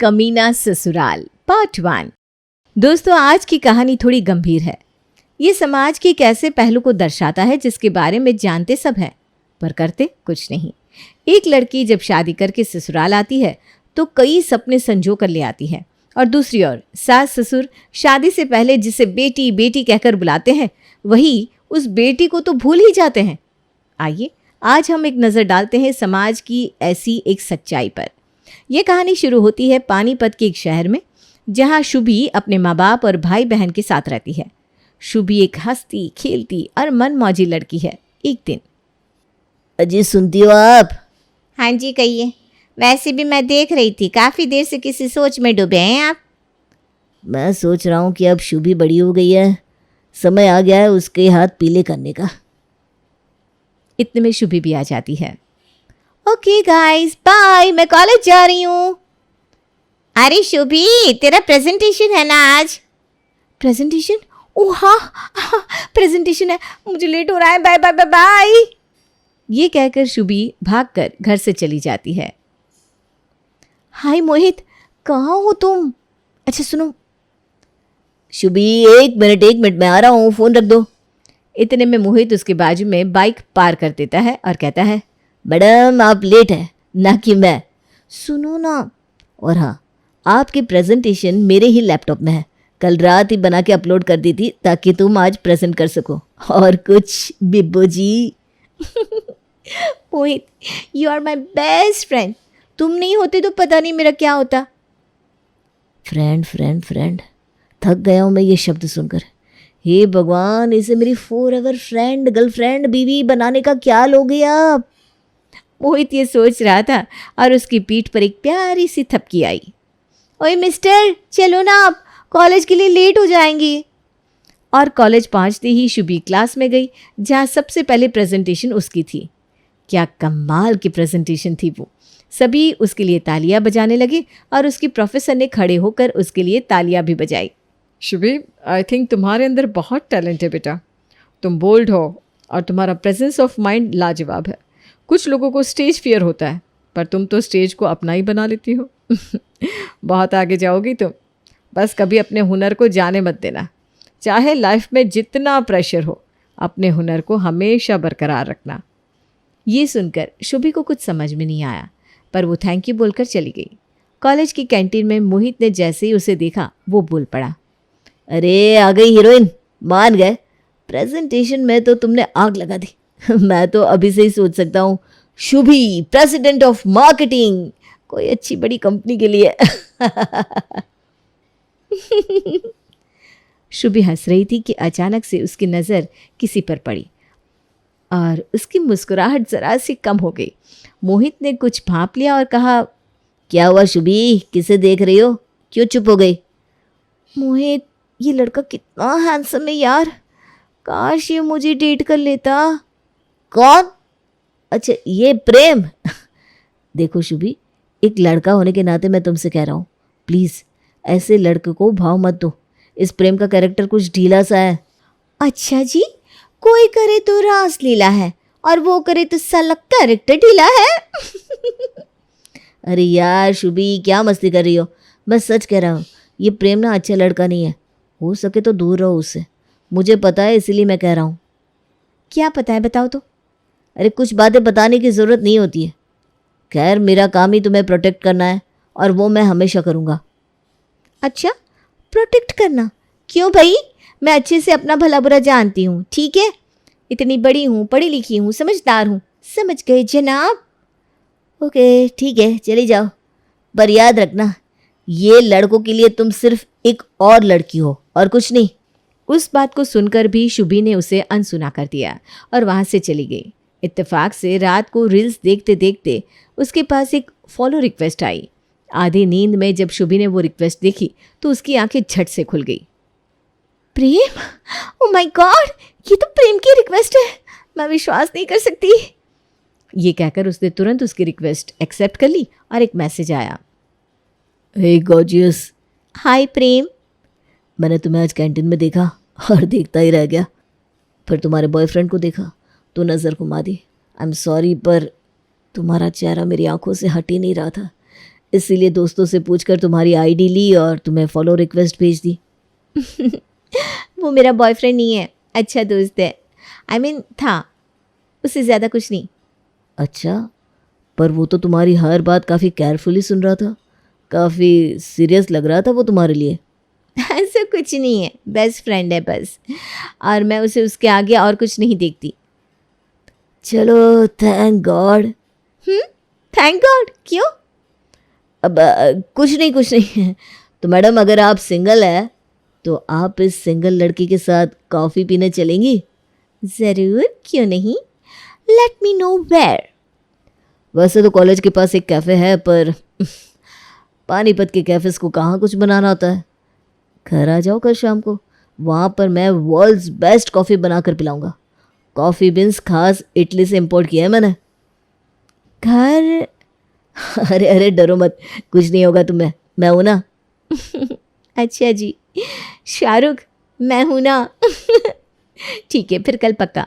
कमीना ससुराल पार्ट 1। दोस्तों, आज की कहानी थोड़ी गंभीर है। ये समाज के एक ऐसे पहलू को दर्शाता है जिसके बारे में जानते सब हैं पर करते कुछ नहीं। एक लड़की जब शादी करके ससुराल आती है तो कई सपने संजो कर ले आती है, और दूसरी ओर सास ससुर शादी से पहले जिसे बेटी बेटी कहकर बुलाते हैं वही उस बेटी को तो भूल ही जाते हैं। आइए आज हम एक नज़र डालते हैं समाज की ऐसी एक सच्चाई पर। यह कहानी शुरू होती है पानीपत के एक शहर में, जहां शुभी अपने माँ बाप और भाई बहन के साथ रहती है। शुभी एक हंसती खेलती और मनमौजी लड़की है। एक दिन, अजी सुनती हो आप? हाँ जी कहिए। वैसे भी मैं देख रही थी, काफ़ी देर से किसी सोच में डूबे हैं आप। मैं सोच रहा हूँ कि अब शुभी बड़ी हो गई है, समय आ गया है उसके हाथ पीले करने का। इतने में शुभी भी आ जाती है। ओके गाइस, बाय, मैं कॉलेज जा रही हूँ। अरे शुभी, तेरा प्रेजेंटेशन है ना आज? प्रेजेंटेशन? ओह हाँ, प्रेजेंटेशन है, मुझे लेट हो रहा है, बाय बाय बाय बाय। ये कहकर शुभी भागकर घर से चली जाती है। हाय मोहित, कहाँ हो तुम? अच्छा सुनो। शुभी एक मिनट मैं आ रहा हूँ, फ़ोन रख दो। इतने में मोहित उसके बाजू में बाइक पार कर देता है और कहता है, मैडम आप लेट है, ना कि मैं। सुनो ना, और हाँ, आपकी प्रेजेंटेशन मेरे ही लैपटॉप में है, कल रात ही बना के अपलोड कर दी थी ताकि तुम आज प्रेजेंट कर सको। और कुछ Bibbu ji. Mohit, you are my best friend. तुम नहीं होते तो पता नहीं मेरा क्या होता। फ्रेंड, थक गया हूँ मैं ये शब्द सुनकर। हे भगवान, इसे मेरी फॉरएवर फ्रेंड, गर्लफ्रेंड, बीवी बनाने का क्या लोगे आप? मोहित ये सोच रहा था और उसकी पीठ पर एक प्यारी सी थपकी आई। ओए मिस्टर, चलो ना, आप कॉलेज के लिए लेट हो जाएंगी। और कॉलेज पहुंचते ही शुभी क्लास में गई, जहां सबसे पहले प्रेजेंटेशन उसकी थी। क्या कमाल की प्रेजेंटेशन थी वो। सभी उसके लिए तालियां बजाने लगे और उसकी प्रोफेसर ने खड़े होकर उसके लिए तालियां भी बजाई। शुभी, आई थिंक तुम्हारे अंदर बहुत टैलेंट है बेटा। तुम बोल्ड हो और तुम्हारा प्रेजेंस ऑफ माइंड लाजवाब है। कुछ लोगों को स्टेज फियर होता है, पर तुम तो स्टेज को अपना ही बना लेती हो। बहुत आगे जाओगी तुम। बस कभी अपने हुनर को जाने मत देना। चाहे लाइफ में जितना प्रेशर हो, अपने हुनर को हमेशा बरकरार रखना। ये सुनकर शुभी को कुछ समझ में नहीं आया, पर वो थैंक यू बोलकर चली गई। कॉलेज की कैंटीन में मोहित ने जैसे ही उसे देखा वो बोल पड़ा, अरे आ गई हीरोइन, मान गए। प्रेजेंटेशन में तो तुमने आग लगा दी। मैं तो अभी से ही सोच सकता हूँ, शुभी प्रेसिडेंट ऑफ मार्केटिंग, कोई अच्छी बड़ी कंपनी के लिए। शुभी हंस रही थी कि अचानक से उसकी नज़र किसी पर पड़ी और उसकी मुस्कुराहट जरा सी कम हो गई। मोहित ने कुछ भांप लिया और कहा, क्या हुआ शुभी, किसे देख रही हो, क्यों चुप हो गई? मोहित, ये लड़का कितना हैंडसम है यार, काश ये मुझे डेट कर लेता। कौन? अच्छा ये प्रेम। देखो शुभी, एक लड़का होने के नाते मैं तुमसे कह रहा हूँ, प्लीज़ ऐसे लड़के को भाव मत दो। इस प्रेम का कैरेक्टर कुछ ढीला सा है। अच्छा जी, कोई करे तो रासलीला है और वो करे तो साला कैरेक्टर ढीला है। अरे यार शुभी, क्या मस्ती कर रही हो? मैं सच कह रहा हूँ, ये प्रेम ना अच्छा लड़का नहीं है, हो सके तो दूर रहो उससे। मुझे पता है, इसीलिए मैं कह रहा हूँ। क्या पता है, बताओ तो। अरे कुछ बातें बताने की ज़रूरत नहीं होती है। खैर, मेरा काम ही तुम्हें प्रोटेक्ट करना है और वो मैं हमेशा करूँगा। अच्छा, प्रोटेक्ट करना? क्यों भाई? मैं अच्छे से अपना भला बुरा जानती हूँ, ठीक है? इतनी बड़ी हूँ, पढ़ी लिखी हूँ, समझदार हूँ, समझ गए जनाब? ओके ठीक है, चली जाओ, पर याद रखना ये लड़कों के लिए तुम सिर्फ एक और लड़की हो और कुछ नहीं। उस बात को सुनकर भी शुभी ने उसे अनसुना कर दिया और वहाँ से चली गई। इत्तेफाक से रात को रील्स देखते देखते उसके पास एक फॉलो रिक्वेस्ट आई। आधी नींद में जब शुभी ने वो रिक्वेस्ट देखी तो उसकी आंखें झट से खुल गई। प्रेम? ओह माय गॉड, ये तो प्रेम की रिक्वेस्ट है, मैं विश्वास नहीं कर सकती। ये कहकर उसने तुरंत उसकी रिक्वेस्ट एक्सेप्ट कर ली और एक मैसेज आया। हे गॉर्जियस। हाय प्रेम। मैंने तुम्हें आज कैंटीन में देखा और देखता ही रह गया। फिर तुम्हारे बॉयफ्रेंड को देखा तो नज़र घुमा दी। आई एम सॉरी, पर तुम्हारा चेहरा मेरी आंखों से हट ही नहीं रहा था, इसीलिए दोस्तों से पूछकर तुम्हारी आईडी ली और तुम्हें फॉलो रिक्वेस्ट भेज दी। वो मेरा बॉयफ्रेंड नहीं है, अच्छा दोस्त है। था, उससे ज़्यादा कुछ नहीं। अच्छा, पर वो तो तुम्हारी हर बात काफ़ी केयरफुली सुन रहा था, काफ़ी सीरियस लग रहा था वो तुम्हारे लिए। ऐसा कुछ नहीं है, बेस्ट फ्रेंड है बस, और मैं उसे उसके आगे और कुछ नहीं देखती। चलो, थैंक गॉड। थैंक गॉड, क्यों? अब कुछ नहीं। तो मैडम, अगर आप सिंगल है तो आप इस सिंगल लड़की के साथ कॉफ़ी पीने चलेंगी? ज़रूर, क्यों नहीं। Let me know where. वैसे तो कॉलेज के पास एक कैफ़े है, पर पानीपत के कैफ़ेज़ को कहाँ कुछ बनाना होता है। घर आ जाओ कल शाम को, वहाँ पर मैं वर्ल्ड्स बेस्ट कॉफ़ी बना कर पिलाऊंगा। कॉफ़ी बीन्स खास इटली से इंपोर्ट किया है मैंने। घर? अरे डरो मत, कुछ नहीं होगा तुम्हें, मैं हूं ना। अच्छा जी, शाहरुख, मैं हूं ना। ठीक है, फिर कल पक्का।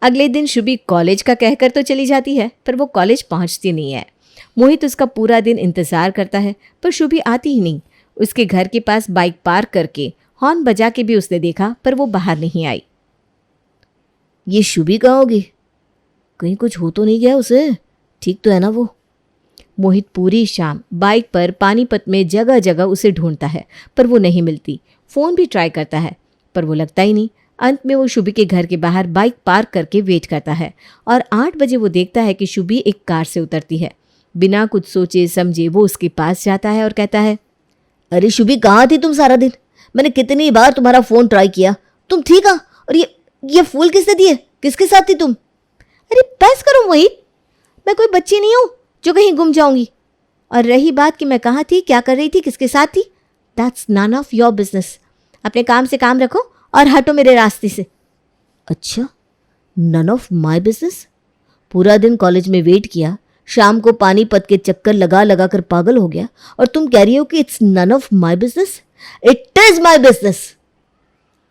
अगले दिन शुभी कॉलेज का कहकर तो चली जाती है, पर वो कॉलेज पहुंचती नहीं है। मोहित उसका पूरा दिन इंतज़ार करता है, पर शुभी आती ही नहीं। उसके घर के पास बाइक पार्क करके हॉर्न बजा के भी उसने देखा, पर वो बाहर नहीं आई। ये शुभी कहाँ होगी? कहीं कुछ हो तो नहीं गया उसे? ठीक तो है ना वो? मोहित पूरी शाम बाइक पर पानीपत में जगह जगह उसे ढूंढता है, पर वो नहीं मिलती। फ़ोन भी ट्राई करता है, पर वो लगता ही नहीं। अंत में वो शुभी के घर के बाहर बाइक पार्क करके वेट करता है, और 8 बजे वो देखता है कि शुभी एक कार से उतरती है। बिना कुछ सोचे समझे वो उसके पास जाता है और कहता है, अरे शुभी, कहाँ थी तुम सारा दिन? मैंने कितनी बार तुम्हारा फ़ोन ट्राई किया, तुम थी कहाँ? और ये फूल किसने दिए? किसके साथ थी तुम? अरे बस करो मोहित, मैं कोई बच्ची नहीं हूँ जो कहीं गुम जाऊंगी। और रही बात कि मैं कहाँ थी, क्या कर रही थी, किसके साथ थी, that's none of your business. अपने काम से काम रखो और हटो मेरे रास्ते से। अच्छा, नन ऑफ माई बिजनेस? पूरा दिन कॉलेज में वेट किया, शाम को पानीपत के चक्कर लगा लगा कर पागल हो गया, और तुम कह रही हो कि it's none of my business? It is my business.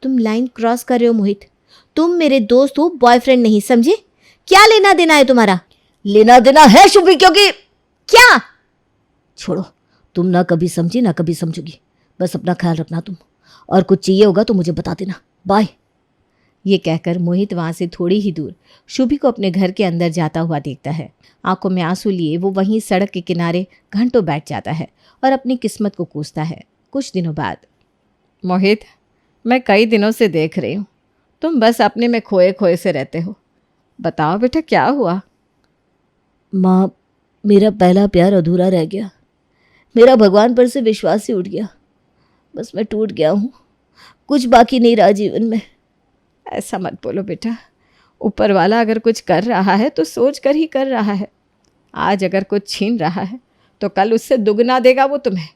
तुम लाइन क्रॉस कर रहे हो मोहित। तुम मेरे दोस्त हो, बॉयफ्रेंड नहीं, समझे? क्या लेना देना है तुम्हारा? लेना देना है शुभी, क्योंकि क्या? छोड़ो, तुम ना कभी समझी ना कभी समझोगी। बस अपना ख्याल रखना तुम, और कुछ चाहिए होगा तो मुझे बता देना। बाय। ये कहकर मोहित वहाँ से थोड़ी ही दूर शुभी को अपने घर के अंदर जाता हुआ देखता है। आंखों में आंसू लिए वो वहीं सड़क के किनारे घंटों बैठ जाता है और अपनी किस्मत को कोसता है। कुछ दिनों बाद, मोहित, मैं कई दिनों से देख रही हूँ, तुम बस अपने में खोए खोए से रहते हो। बताओ बेटा, क्या हुआ? माँ, मेरा पहला प्यार अधूरा रह गया। मेरा भगवान पर से विश्वास ही उठ गया। बस मैं टूट गया हूँ, कुछ बाकी नहीं रहा जीवन में। ऐसा मत बोलो बेटा, ऊपर वाला अगर कुछ कर रहा है तो सोच कर ही कर रहा है। आज अगर कुछ छीन रहा है तो कल उससे दुगना देगा वो तुम्हें।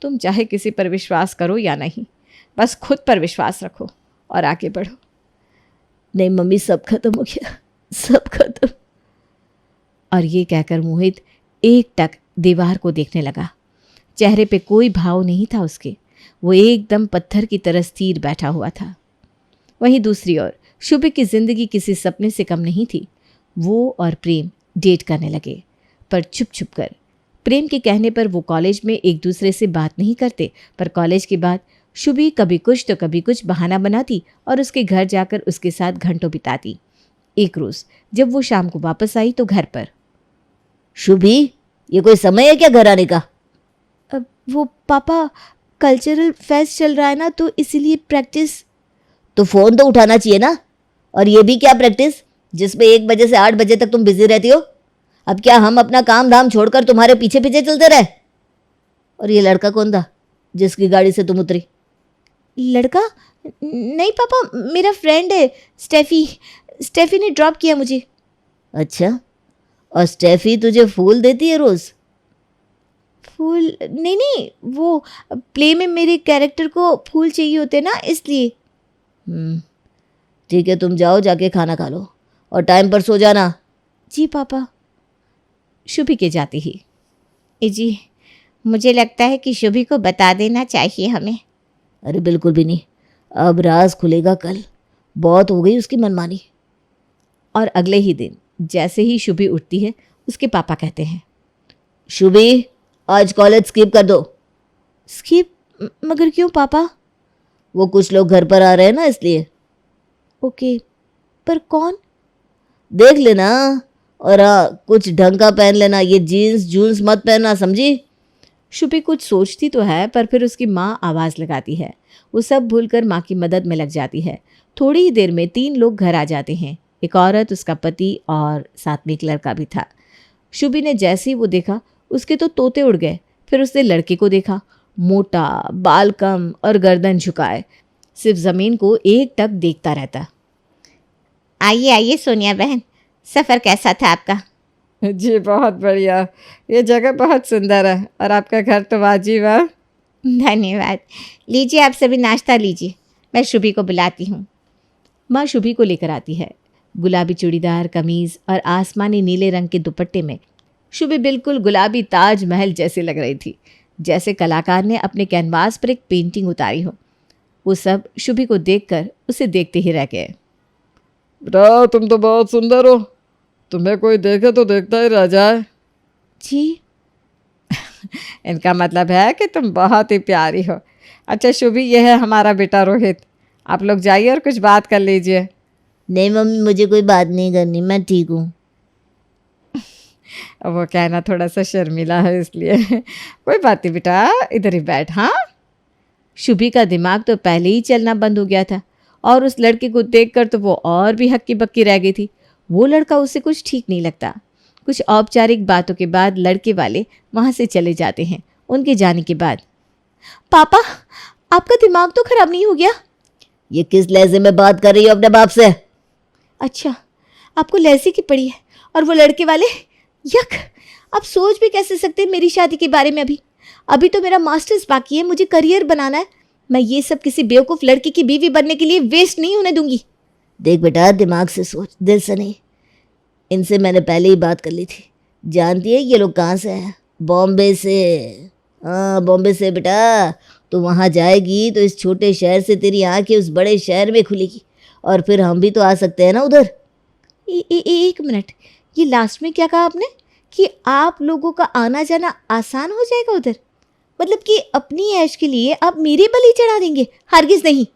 तुम चाहे किसी पर विश्वास करो या नहीं, बस खुद पर विश्वास रखो और आगे बढ़ो। नहीं मम्मी, सब खत्म हो गया, सब खत्म। और ये कहकर मोहित एकटक दीवार को देखने लगा। चेहरे पे कोई भाव नहीं था उसके, वो एकदम पत्थर की तरह स्थिर बैठा हुआ था। वहीं दूसरी ओर शुभी की जिंदगी किसी सपने से कम नहीं थी। वो और प्रेम डेट करने लगे, पर छुप छुप कर। प्रेम के कहने पर वो कॉलेज में एक दूसरे से बात नहीं करते, पर कॉलेज के बाद शुभी कभी कुछ तो कभी कुछ बहाना बनाती और उसके घर जाकर उसके साथ घंटों बिताती। एक रोज़ जब वो शाम को वापस आई तो घर पर, शुभी, ये कोई समय है क्या घर आने का? वो पापा, कल्चरल फेस्ट चल रहा है ना, तो इसीलिए प्रैक्टिस। तो फ़ोन तो उठाना चाहिए ना। और ये भी क्या प्रैक्टिस जिसमें 1 बजे से 8 बजे तक तुम बिजी रहती हो? अब क्या हम अपना काम धाम छोड़कर तुम्हारे पीछे पीछे चलते रहे? और ये लड़का कौन था जिसकी गाड़ी से तुम उतरी? लड़का? नहीं पापा, मेरा फ्रेंड है स्टेफी ने ड्रॉप किया मुझे। अच्छा, और स्टेफी तुझे फूल देती है रोज़? फूल? नहीं, वो प्ले में मेरे कैरेक्टर को फूल चाहिए होते ना, इसलिए। ठीक है, तुम जाओ, जाके खाना खा लो और टाइम पर सो जाना। जी पापा। शुभी के जाते ही, जी, मुझे लगता है कि शुभी को बता देना चाहिए हमें। अरे बिल्कुल भी नहीं, अब राज खुलेगा कल। बहुत हो गई उसकी मनमानी। और अगले ही दिन जैसे ही शुभी उठती है, उसके पापा कहते हैं, शुभी, आज कॉलेज स्किप कर दो। स्किप? मगर क्यों पापा? वो कुछ लोग घर पर आ रहे हैं ना, इसलिए। ओके, पर कौन? देख लेना। और हाँ, कुछ ढंग का पहन लेना, ये जीन्स जून्स मत पहनना, समझी? शुभी कुछ सोचती तो है, पर फिर उसकी माँ आवाज़ लगाती है। वो सब भूलकर माँ की मदद में लग जाती है। थोड़ी ही देर में 3 लोग घर आ जाते हैं, एक औरत, उसका पति और साथ में एक लड़का भी था। शुभी ने जैसे ही वो देखा, उसके तो तोते उड़ गए। फिर उसने लड़के को देखा, मोटा, बाल कम और गर्दन झुकाए, सिर्फ ज़मीन को एकटक देखता रहता। आइए आइए सोनिया बहन, सफ़र कैसा था आपका? जी बहुत बढ़िया, ये जगह बहुत सुंदर है और आपका घर तो वाजिब है। धन्यवाद। लीजिए आप सभी नाश्ता लीजिए, मैं शुभी को बुलाती हूँ। माँ शुभी को लेकर आती है। गुलाबी चूड़ीदार कमीज़ और आसमानी नीले रंग के दुपट्टे में शुभी बिल्कुल गुलाबी ताजमहल जैसी लग रही थी, जैसे कलाकार ने अपने कैनवास पर एक पेंटिंग उतारी हो। वो सब शुभी को देखकर उसे देखते ही रह गए। बेटा तुम तो बहुत सुंदर हो, तुम्हें कोई देखे तो देखता ही रह जाए। जी? इनका मतलब है कि तुम बहुत ही प्यारी हो। अच्छा शुभी, ये है हमारा बेटा रोहित। आप लोग जाइए और कुछ बात कर लीजिए। नहीं मम्मी, मुझे कोई बात नहीं करनी, मैं ठीक हूँ। अब वो कहना थोड़ा सा शर्मिला है, इसलिए कोई बात नहीं बेटा, इधर ही बैठ। हाँ, शुभी का दिमाग तो पहले ही चलना बंद हो गया था और उस लड़के को देखकर तो वो और भी हक्की बक्की रह गई थी। वो लड़का उसे कुछ ठीक नहीं लगता। कुछ औपचारिक बातों के बाद लड़के वाले वहाँ से चले जाते हैं। उनके जाने के बाद, पापा आपका दिमाग तो खराब नहीं हो गया? ये किस लहजे में बात कर रही हो अपने बाप से? अच्छा, आपको लहसी की पड़ी है। और वो लड़के वाले, यक, आप सोच भी कैसे सकते हैं मेरी शादी के बारे में? अभी तो मेरा मास्टर्स बाकी है, मुझे करियर बनाना है। मैं ये सब किसी बेवकूफ़ लड़की की बीवी बनने के लिए वेस्ट नहीं होने दूंगी। देख बेटा, दिमाग से सोच, दिल से नहीं। इनसे मैंने पहले ही बात कर ली थी। जानती है ये लोग कहाँ से हैं? बॉम्बे से। हाँ, बॉम्बे से बेटा। तो वहाँ जाएगी तो इस छोटे शहर से तेरी आँखें उस बड़े शहर में खुलेगी, और फिर हम भी तो आ सकते हैं ना उधर। एक मिनट, ये लास्ट में क्या कहा आपने कि आप लोगों का आना जाना आसान हो जाएगा उधर? मतलब कि अपनी ऐश के लिए आप मेरी बलि चढ़ा देंगे? हरगिज़ नहीं।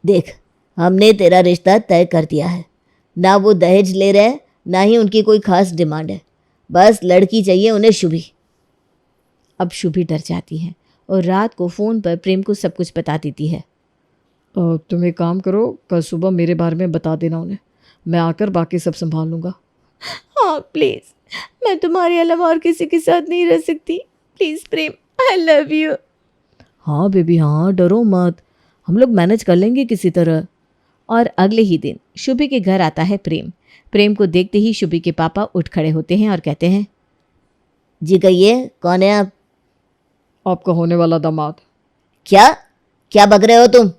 देख, हमने तेरा रिश्ता तय कर दिया है। ना वो दहेज ले रहे हैं, ना ही उनकी कोई खास डिमांड है। बस लड़की चाहिए उन्हें, शुभी। अब शुभी डर जाती है और रात को फ़ोन पर प्रेम को सब कुछ बता देती है। तुम एक काम करो, कल सुबह मेरे बारे में बता देना उन्हें, मैं आकर बाकी सब संभाल लूँगा। हाँ प्लीज़, मैं तुम्हारे अलावा और किसी के साथ नहीं रह सकती। Please Prem, I love you. हाँ बेबी, हाँ, डरो मत, हम लोग मैनेज कर लेंगे किसी तरह। और अगले ही दिन शुभी के घर आता है प्रेम। प्रेम को देखते ही शुभी के पापा उठ खड़े होते हैं और कहते हैं, जी कहिए, कौन है आप? आपका होने वाला दामाद। क्या क्या बक रहे हो तुम?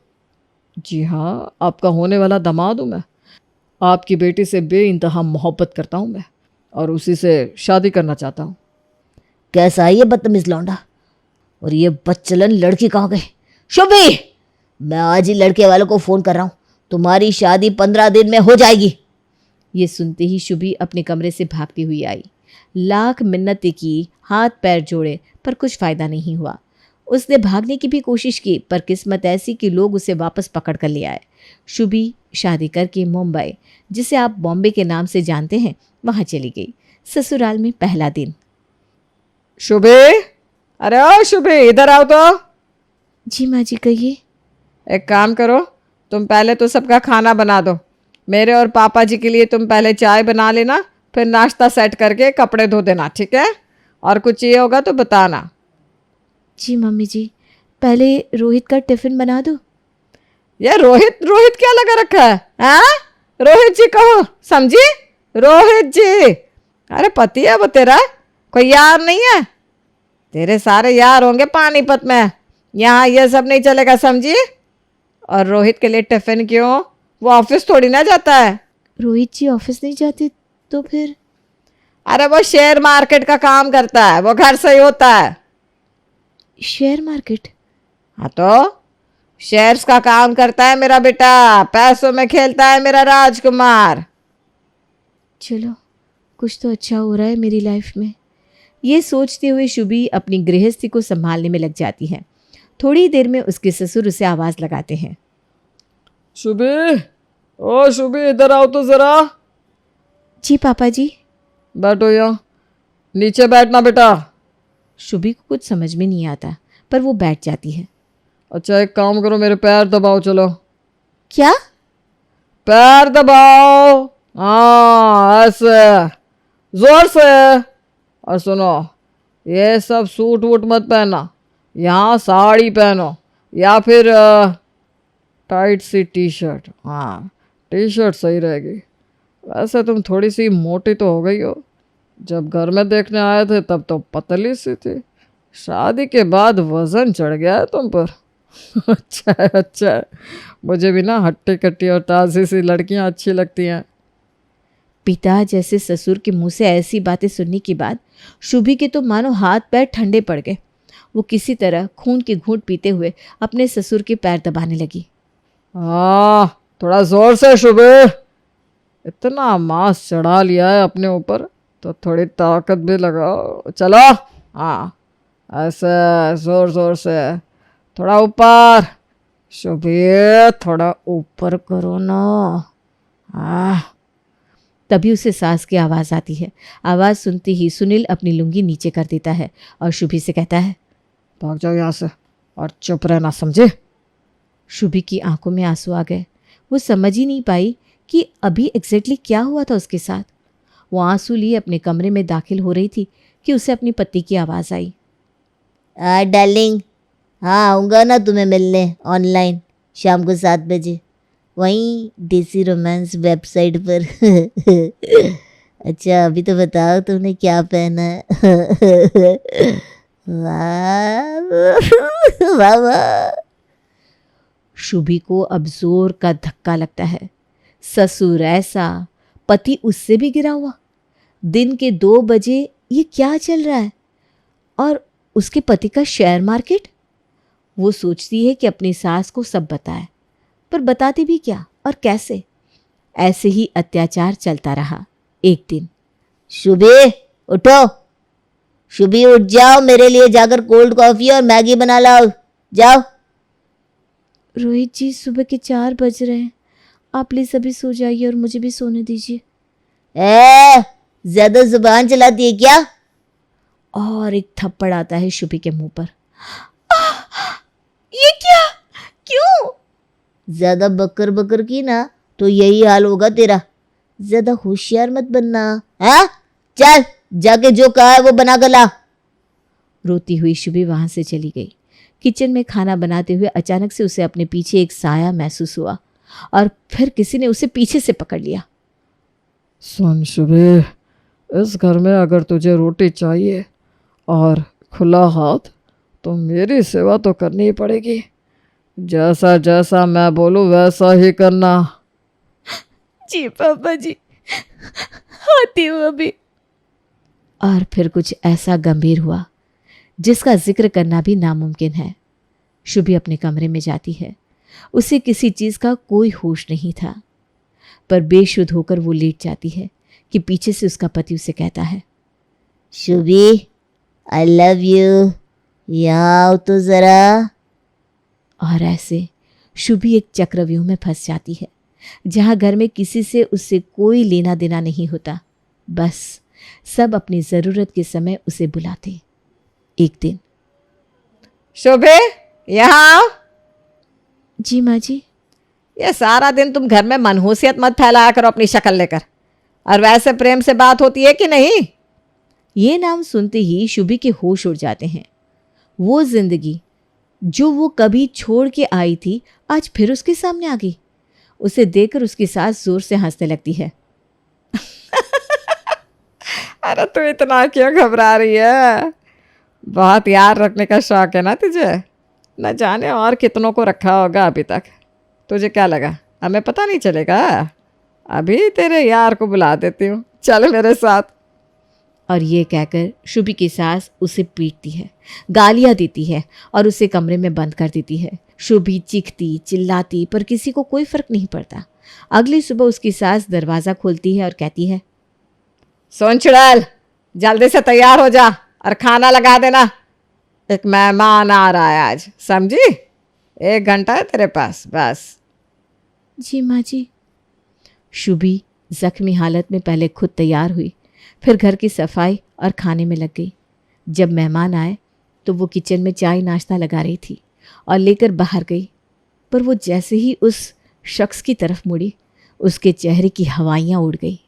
जी हाँ, आपका होने वाला दामाद हूँ मैं। आपकी बेटी से बेइंतहा मोहब्बत करता हूँ मैं, और उसी से शादी करना चाहता हूँ। कैसा है ये बदतमीज लौंडा? और ये बच्चलन लड़की कहाँ गई? शुभी, मैं आज ही लड़के वालों को फ़ोन कर रहा हूँ, तुम्हारी शादी 15 दिन में हो जाएगी। ये सुनते ही शुभी अपने कमरे से भागती हुई आई। लाख मिन्नतें की, हाथ पैर जोड़े, पर कुछ फ़ायदा नहीं हुआ। उसने भागने की भी कोशिश की, पर किस्मत ऐसी कि लोग उसे वापस पकड़ कर ले आए। शुभी शादी करके मुंबई, जिसे आप बॉम्बे के नाम से जानते हैं, वहाँ चली गई। ससुराल में पहला दिन। शुभी, अरे ओ शुभी, इधर आओ तो। जी माँ जी, कहिए। एक काम करो, तुम पहले तो सबका खाना बना दो। मेरे और पापा जी के लिए तुम पहले चाय बना लेना, फिर नाश्ता सेट करके कपड़े धो देना, ठीक है? और कुछ चाहिए होगा तो बताना। जी मम्मी जी, पहले रोहित का टिफ़िन बना दो। ये रोहित रोहित क्या लगा रखा है? हाँ, रोहित जी कहो, समझी? रोहित जी, अरे पति है वो तेरा, कोई यार नहीं है। तेरे सारे यार होंगे पानीपत में, यहाँ ये सब नहीं चलेगा, समझी? और रोहित के लिए टिफिन क्यों? वो ऑफिस थोड़ी ना जाता है। रोहित जी ऑफिस नहीं जाते तो फिर? अरे वो शेयर मार्केट का काम करता है, वो घर से ही होता है। Share market? हाँ तो शेयर्स का काम करता है मेरा बेटा, पैसों में खेलता है मेरा राजकुमार। चलो, कुछ तो अच्छा हो रहा है मेरी लाइफ में। ये सोचते हुए शुभी अपनी गृहस्थी को संभालने में लग जाती है। थोड़ी देर में उसके ससुर उसे आवाज़ लगाते हैं। शुभी, ओ शुभी, इधर आओ तो ज़रा। जी पापा जी। बैठो यहाँ, नीचे बैठना बेटा। शुभी को कुछ समझ में नहीं आता, पर वो बैठ जाती है। अच्छा एक काम करो, मेरे पैर दबाओ। चलो क्या? पैर दबाओ, हाँ ऐसे जोर से। और सुनो, ये सब सूट वूट मत पहनना, यहाँ साड़ी पहनो या फिर टाइट सी टी शर्ट। हाँ टी शर्ट सही रहेगी। वैसे तुम थोड़ी सी मोटी तो हो गई हो, जब घर में देखने आए थे तब तो पतली सी थी, शादी के बाद वज़न चढ़ गया है तुम पर। अच्छा है, अच्छा है। मुझे भी ना हट्टी कट्टी और ताज़ी सी लड़कियां अच्छी लगती हैं। पिता जैसे ससुर के मुंह से ऐसी बातें सुनने के बाद शुभी के तो मानो हाथ पैर ठंडे पड़ गए। वो किसी तरह खून के घूंट पीते हुए अपने ससुर के पैर दबाने लगी। हाँ थोड़ा जोर से शुभी, इतना मांस चढ़ा लिया है अपने ऊपर तो थोड़ी ताकत भी लगाओ। चलो हाँ ऐसे जोर जोर से, थोड़ा ऊपर। शुभी थोड़ा ऊपर करो ना। हाँ। तभी उसे सास की आवाज़ आती है। आवाज़ सुनते ही सुनील अपनी लुंगी नीचे कर देता है और शुभी से कहता है, भाग जाओ यहाँ से और चुप रहना, समझे? शुभी की आंखों में आंसू आ गए। वो समझ ही नहीं पाई कि अभी एग्जैक्टली क्या हुआ था उसके साथ। वो आंसू लिए अपने कमरे में दाखिल हो रही थी कि उसे अपनी पति की आवाज़ आई। डार्लिंग, हाँ आऊँगा ना तुम्हें मिलने ऑनलाइन शाम को 7 बजे, वहीं देसी रोमांस वेबसाइट पर। अच्छा अभी तो बताओ तुमने क्या पहना है? वाह वाह वाह। शुभी को अब जोर का धक्का लगता है। ससुर ऐसा, पति उससे भी गिरा हुआ। दिन के 2 बजे ये क्या चल रहा है? और उसके पति का शेयर मार्केट। वो सोचती है कि अपनी सास को सब बताए, पर बताती भी क्या और कैसे? ऐसे ही अत्याचार चलता रहा। एक दिन, शुभी उठो, शुभी उठ जाओ, मेरे लिए जाकर कोल्ड कॉफ़ी और मैगी बना लाओ, जाओ। रोहित जी सुबह के 4 बज रहे हैं, आप प्लीज़ अभी सो जाइए और मुझे भी सोने दीजिए। ज्यादा जुबान चलाती है क्या? और एक थप्पड़ आता है शुभी के मुंह पर। ये क्या? क्यों? ज्यादा बकर बकर की ना तो यही हाल होगा तेरा। ज्यादा होशियार मत बनना। हाँ चल जाके जो कहा है वो बना कर ला। रोती हुई शुभी वहां से चली गई। किचन में खाना बनाते हुए अचानक से उसे अपने पीछे एक साया महसूस हुआ और फिर किसी ने उसे पीछे से पकड़ लिया। सुन शुभी, इस घर में अगर तुझे रोटी चाहिए और खुला हाथ, तो मेरी सेवा तो करनी ही पड़ेगी। जैसा जैसा मैं बोलूँ वैसा ही करना। जी पापा जी, आती हूँ अभी। और फिर कुछ ऐसा गंभीर हुआ जिसका जिक्र करना भी नामुमकिन है। शुभी अपने कमरे में जाती है। उसे किसी चीज़ का कोई होश नहीं था, पर बेशुद्ध होकर वो लेट जाती है कि पीछे से उसका पति उसे कहता है, शुभी आई लव यू, यहाँ आओ तो ज़रा। और ऐसे शुभी एक चक्रव्यूह में फंस जाती है जहाँ घर में किसी से उससे कोई लेना देना नहीं होता। बस सब अपनी ज़रूरत के समय उसे बुलाते। एक दिन, शुभे यहाँ आओ। जी माँ जी। ये सारा दिन तुम घर में मनहूसियत मत फैलाया करो अपनी शक्ल लेकर। और वैसे प्रेम से बात होती है कि नहीं? ये नाम सुनते ही शुभी के होश उड़ जाते हैं। वो जिंदगी जो वो कभी छोड़ के आई थी आज फिर उसके सामने आ गई। उसे देखकर उसकी सास जोर से हंसने लगती है। अरे तू इतना क्यों घबरा रही है? बहुत यार रखने का शौक है ना तुझे? न जाने और कितनों को रखा होगा अभी तक। तुझे क्या लगा हमें पता नहीं चलेगा? अभी तेरे यार को बुला देती हूँ, चल मेरे साथ। और ये कहकर शुभी की सास उसे पीटती है, गालियां देती है और उसे कमरे में बंद कर देती है। शुभी चीखती चिल्लाती पर किसी को कोई फर्क नहीं पड़ता। अगली सुबह उसकी सास दरवाज़ा खोलती है और कहती है, सुन चुड़ैल, जल्दी से तैयार हो जा, और खाना लगा देना, एक मेहमान आ रहा है आज, समझी? 1 घंटा है तेरे पास बस। जी माँ जी। शुभी जख्मी हालत में पहले खुद तैयार हुई, फिर घर की सफाई और खाने में लग गई। जब मेहमान आए तो वो किचन में चाय नाश्ता लगा रही थी और लेकर बाहर गई, पर वो जैसे ही उस शख्स की तरफ मुड़ी, उसके चेहरे की हवाइयाँ उड़ गई।